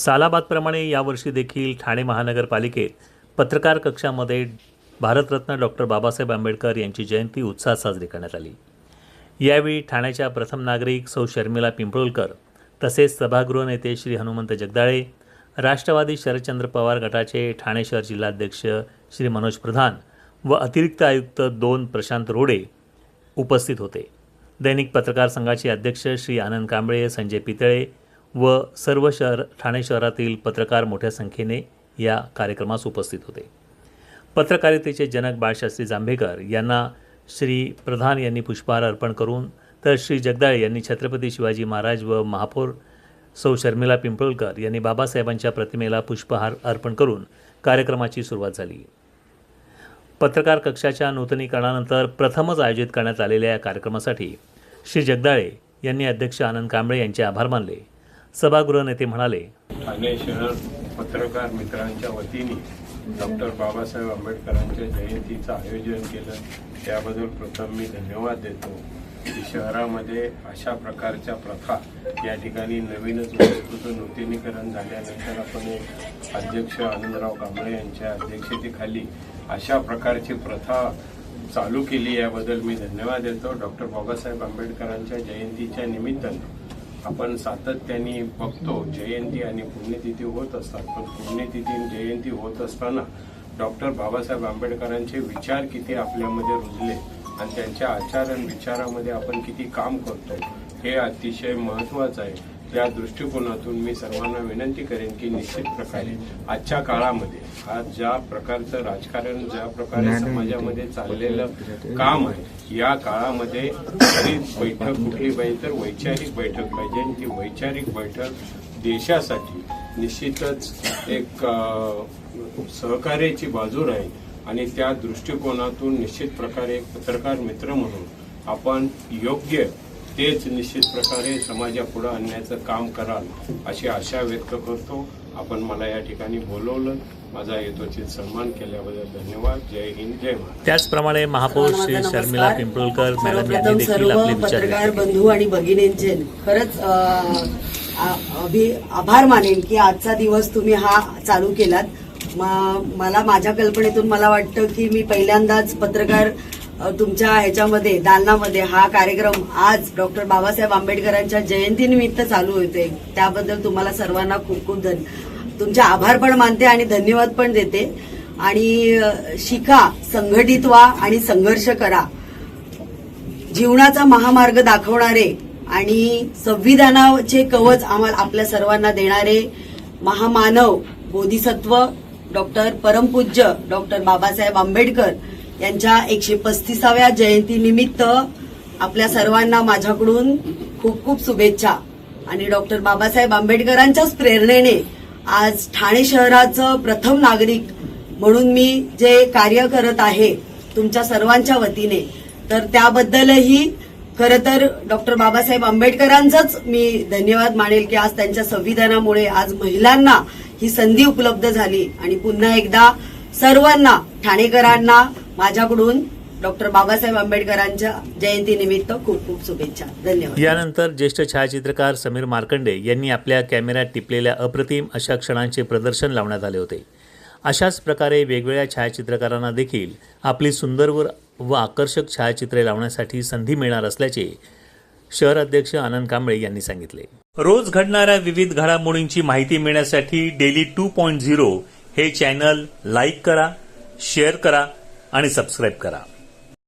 सालाबादप्रमाणे यावर्षी देखील ठाणे महानगरपालिकेत पत्रकार कक्षामध्ये भारतरत्न डॉक्टर बाबासाहेब आंबेडकर यांची जयंती उत्साहात साजरी करण्यात आली। यावेळी ठाण्याच्या प्रथम नागरिक सौ शर्मिला पिंपळकर तसेच सभागृह नेते श्री हनुमंत जगदाळे, राष्ट्रवादी शरदचंद्र पवार गटाचे ठाणे शहर जिल्हाध्यक्ष श्री मनोज प्रधान व अतिरिक्त आयुक्त 2 प्रशांत रोडे उपस्थित होते। दैनिक पत्रकार संघाचे अध्यक्ष श्री आनंद कांबळे, संजय पितळे व सर्व ठाणे शहरातील पत्रकार मोठ्या संख्येने या कार्यक्रमास उपस्थित होते। पत्रकारितेचे जनक बाळशास्त्री जांभेकर यांना श्री प्रधान यांनी पुष्पहार अर्पण करून तर श्री जगदाळे यांनी छत्रपती शिवाजी महाराज व महापौर सौ शर्मिला पिंपळकर यांनी बाबासाहेबांच्या प्रतिमेला पुष्पहार अर्पण करून कार्यक्रमाची सुरुवात झाली। पत्रकार कक्षाच्या नूतनीकरणानंतर प्रथमच आयोजित करण्यात आलेल्या या कार्यक्रमासाठी श्री जगदाळे यांनी अध्यक्ष आनंद कांबळे यांचे आभार मानले। सभागृह नेते म्हणाले, ठाणे शहर पत्रकार मित्रांच्या वतीने डॉक्टर बाबासाहेब आंबेडकरांच्या जयंतीचं आयोजन केलं त्याबद्दल प्रथम मी धन्यवाद देतो। की शहरामध्ये अशा प्रकारच्या प्रथा या ठिकाणी नवीनच वस्तूचं नूतनीकरण झाल्यानंतर आपण एक अध्यक्ष आनंदराव कांबळे यांच्या अध्यक्षतेखाली अशा प्रकारची प्रथा चालू केली याबद्दल मी धन्यवाद देतो। डॉक्टर बाबासाहेब आंबेडकरांच्या जयंतीच्या निमित्तानं आपण सातत्याने बघतो जयंती आणि पुण्यतिथी होत असतात, पण पुण्यतिथी आणि जयंती होत असताना डॉक्टर बाबासाहेब आंबेडकरांचे विचार किती आपल्यामध्ये रुजले आणि त्यांच्या आचार आणि विचारामध्ये आपण किती काम करतो हे अतिशय महत्त्वाचं आहे। त्या दृष्टिकोनातून मी सर्वांना विनंती करेन की निश्चित प्रकारे आजच्या काळामध्ये आज ज्या प्रकारचं राजकारण ज्या प्रकारे समाजामध्ये चाललेलं काम आहे या काळामध्ये बैठक कुठली पाहिजे तर वैचारिक बैठक पाहिजे आणि ती वैचारिक बैठक देशासाठी निश्चितच एक सहकार्याची बाजू राहील आणि त्या दृष्टिकोनातून निश्चित प्रकारे एक पत्रकार मित्र म्हणून आपण योग्य तेच निश्चित प्रकारे समाजापुढे आणण्याचं काम कराल अशी आशा व्यक्त करतो। आपण मला या ठिकाणी बोलवलं, माझा यथोचित सन्मान केल्याबद्दल धन्यवाद। जय हिंद, जय महाराष्ट्र। त्याचप्रमाणे महापौर श्री शर्मिला पिंपळकर मॅडम यांनी देखील आपले विचार पत्रकार बंधू आणि भगिनींचे खरंच आभार मानेन की आजचा दिवस तुम्ही हा चालू केलात। मला माझ्या कल्पनेतून मला वाटतं की मी पहिल्यांदाच पत्रकार तुमच्या ह्याच्यामध्ये दालनामध्ये हा कार्यक्रम आज डॉक्टर बाबासाहेब आंबेडकरांच्या जयंतीनिमित्त चालू होते, त्याबद्दल तुम्हाला सर्वांना खूप खूप तुमचे आभार पण मानते आणि धन्यवाद पण देते। आणि शिका, संघटित व्हा आणि संघर्ष करा। जीवनाचा महामार्ग दाखवणारे आणि संविधानाचे कवच आम्हाला आपल्या सर्वांना देणारे महामानव बोधिसत्व डॉक्टर परमपूज्य डॉक्टर बाबासाहेब आंबेडकर यांच्या 135व्या जयंतीनिमित्त आपल्या सर्वांना माझ्याकडून खूप खूप शुभेच्छा। आणि डॉक्टर बाबासाहेब आंबेडकरांच्याच प्रेरणेने आज ठाणे शहराचं प्रथम नागरिक म्हणून मी जे कार्य करत आहे तुमच्या सर्वांच्या वतीने, तर त्याबद्दलही खरं तर डॉक्टर बाबासाहेब आंबेडकरांचाच मी धन्यवाद मानेल की आज त्यांच्या संविधानामुळे आज महिलांना ही संधी उपलब्ध झाली। आणि पुन्हा एकदा सर्वांना ठाणेकरांना माझ्याकडून डॉक्टर बाबासाहेब आंबेडकरांच्या जयंतीनिमित्त खूप खूप शुभेच्छा। धन्यवाद। यानंतर ज्येष्ठ छायाचित्रकार समीर मार्कंडे यांनी आपल्या कॅमेऱ्यात टिपलेल्या अप्रतिम अशा क्षणांचे प्रदर्शन लावण्यात आले होते। अशाच प्रकारे वेगवेगळ्या छायाचित्रकारांना देखील आपली सुंदर व आकर्षक छायाचित्रे लावण्यासाठी संधी मिळणार असल्याचे शहर अध्यक्ष आनंद कांबळे यांनी सांगितले। रोज घडणाऱ्या विविध घडामोडींची माहिती मिळण्यासाठी डेली 2.0 हे चॅनल लाईक करा, शेअर करा आणि सबस्क्राईब करा।